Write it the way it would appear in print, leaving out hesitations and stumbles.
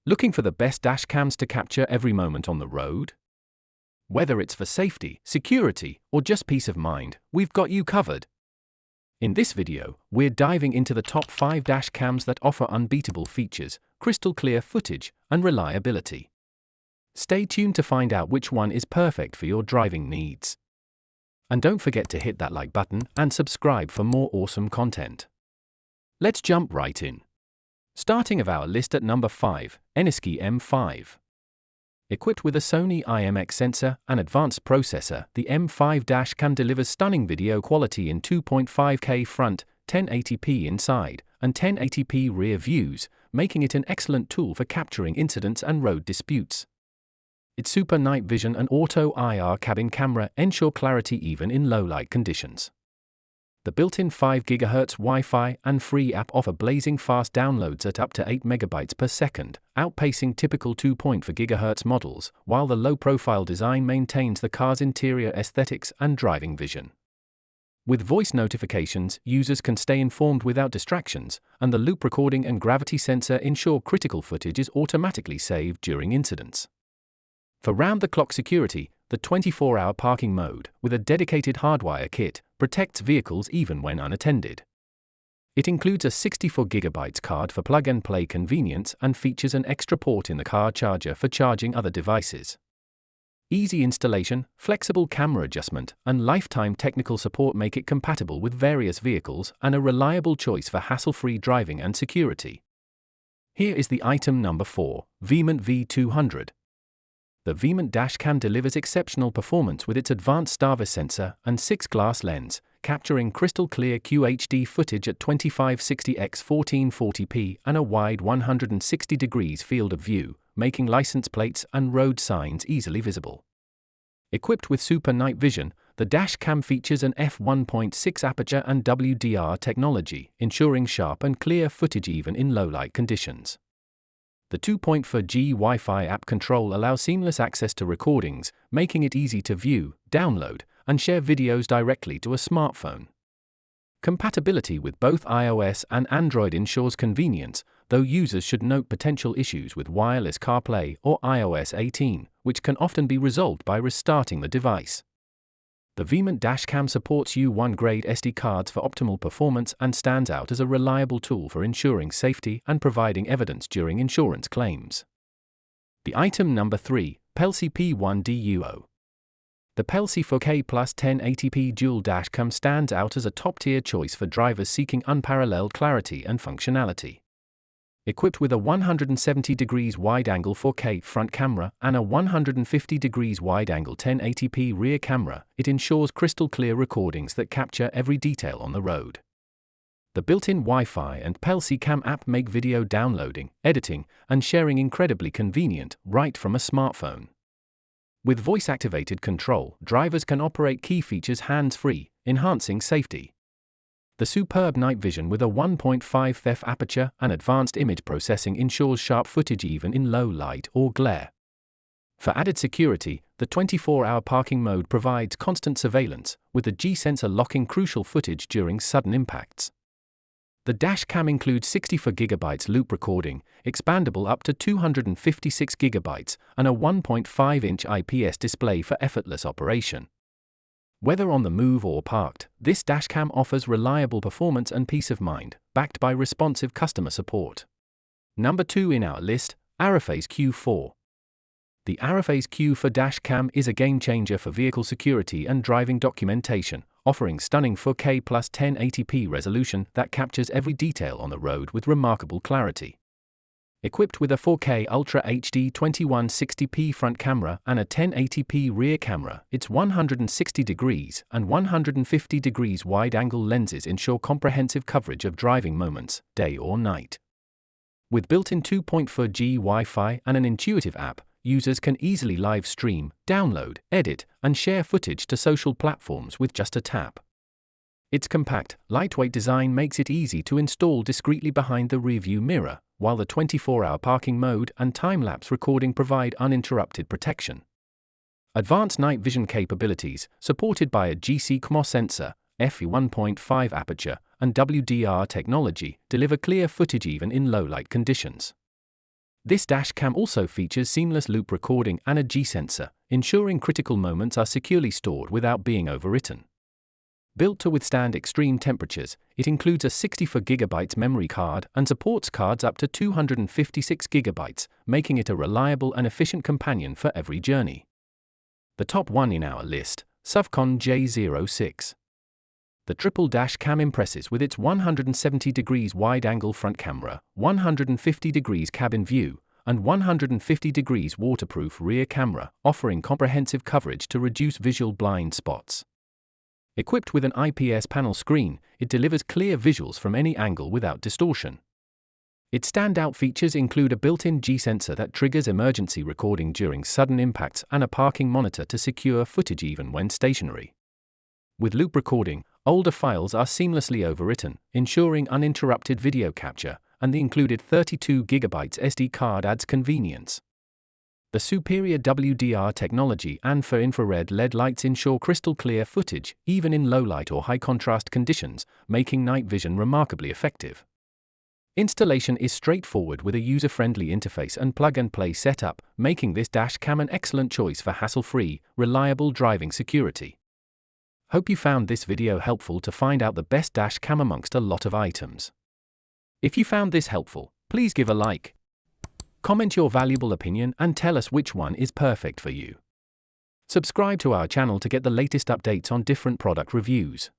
Looking for the best dash cams to capture every moment on the road? Whether it's for safety, security, or just peace of mind, we've got you covered. In this video, we're diving into the top 5 dash cams that offer unbeatable features, crystal clear footage, and reliability. Stay tuned to find out which one is perfect for your driving needs. And don't forget to hit that like button and subscribe for more awesome content. Let's jump right in. Starting of our list at number 5, Anyski M5. Equipped with a Sony IMX sensor and advanced processor, the M5 dash cam delivers stunning video quality in 2.5K front, 1080p inside, and 1080p rear views, making it an excellent tool for capturing incidents and road disputes. Its super night vision and auto IR cabin camera ensure clarity even in low-light conditions. The built-in 5 GHz Wi-Fi and free app offer blazing fast downloads at up to 8 MB per second, outpacing typical 2.4 GHz models, while the low-profile design maintains the car's interior aesthetics and driving vision. With voice notifications, users can stay informed without distractions, and the loop recording and gravity sensor ensure critical footage is automatically saved during incidents. For round-the-clock security, the 24-hour parking mode, with a dedicated hardwire kit, protects vehicles even when unattended. It includes a 64GB card for plug-and-play convenience and features an extra port in the car charger for charging other devices. Easy installation, flexible camera adjustment, and lifetime technical support make it compatible with various vehicles and a reliable choice for hassle-free driving and security. Here is the item number 4, Veement V200. The Veement dashcam delivers exceptional performance with its advanced Starvis sensor and 6-glass lens, capturing crystal clear QHD footage at 2560x1440p and a wide 160 degrees field of view, making license plates and road signs easily visible. Equipped with super night vision, the dashcam features an f1.6 aperture and WDR technology, ensuring sharp and clear footage even in low-light conditions. The 2.4G Wi-Fi app control allows seamless access to recordings, making it easy to view, download, and share videos directly to a smartphone. Compatibility with both iOS and Android ensures convenience, though users should note potential issues with wireless CarPlay or iOS 18, which can often be resolved by restarting the device. The Veement dashcam supports U1-grade SD cards for optimal performance and stands out as a reliable tool for ensuring safety and providing evidence during insurance claims. The item number 3, Pelsee P1DUO. The Pelsee 4K plus 1080p dual dashcam stands out as a top-tier choice for drivers seeking unparalleled clarity and functionality. Equipped with a 170 degrees wide-angle 4K front camera and a 150 degrees wide-angle 1080p rear camera, it ensures crystal-clear recordings that capture every detail on the road. The built-in Wi-Fi and Pelsee Cam app make video downloading, editing, and sharing incredibly convenient right from a smartphone. With voice-activated control, drivers can operate key features hands-free, enhancing safety. The superb night vision with a 1.5 f aperture and advanced image processing ensures sharp footage even in low light or glare. For added security, the 24-hour parking mode provides constant surveillance, with the G-sensor locking crucial footage during sudden impacts. The dashcam includes 64GB loop recording, expandable up to 256GB, and a 1.5-inch IPS display for effortless operation. Whether on the move or parked, this dashcam offers reliable performance and peace of mind, backed by responsive customer support. Number 2 in our list, Arifayz Q4. The Arifayz Q4 dashcam is a game-changer for vehicle security and driving documentation, offering stunning 4K plus 1080p resolution that captures every detail on the road with remarkable clarity. Equipped with a 4K Ultra HD 2160p front camera and a 1080p rear camera, its 160 degrees and 150 degrees wide-angle lenses ensure comprehensive coverage of driving moments, day or night. With built-in 2.4G Wi-Fi and an intuitive app, users can easily live stream, download, edit, and share footage to social platforms with just a tap. Its compact, lightweight design makes it easy to install discreetly behind the rearview mirror, while the 24-hour parking mode and time-lapse recording provide uninterrupted protection. Advanced night vision capabilities, supported by a GC-CMOS sensor, f1.5 aperture, and WDR technology, deliver clear footage even in low-light conditions. This dashcam also features seamless loop recording and a G-sensor, ensuring critical moments are securely stored without being overwritten. Built to withstand extreme temperatures, it includes a 64GB memory card and supports cards up to 256GB, making it a reliable and efficient companion for every journey. The top one in our list, Suvcon J06. The triple dash cam impresses with its 170 degrees wide-angle front camera, 150 degrees cabin view, and 150 degrees waterproof rear camera, offering comprehensive coverage to reduce visual blind spots. Equipped with an IPS panel screen, it delivers clear visuals from any angle without distortion. Its standout features include a built-in G-sensor that triggers emergency recording during sudden impacts and a parking monitor to secure footage even when stationary. With loop recording, older files are seamlessly overwritten, ensuring uninterrupted video capture, and the included 32GB SD card adds convenience. The superior WDR technology and infrared LED lights ensure crystal-clear footage, even in low-light or high-contrast conditions, making night vision remarkably effective. Installation is straightforward with a user-friendly interface and plug-and-play setup, making this dashcam an excellent choice for hassle-free, reliable driving security. Hope you found this video helpful to find out the best dashcam amongst a lot of items. If you found this helpful, please give a like. Comment your valuable opinion and tell us which one is perfect for you. Subscribe to our channel to get the latest updates on different product reviews.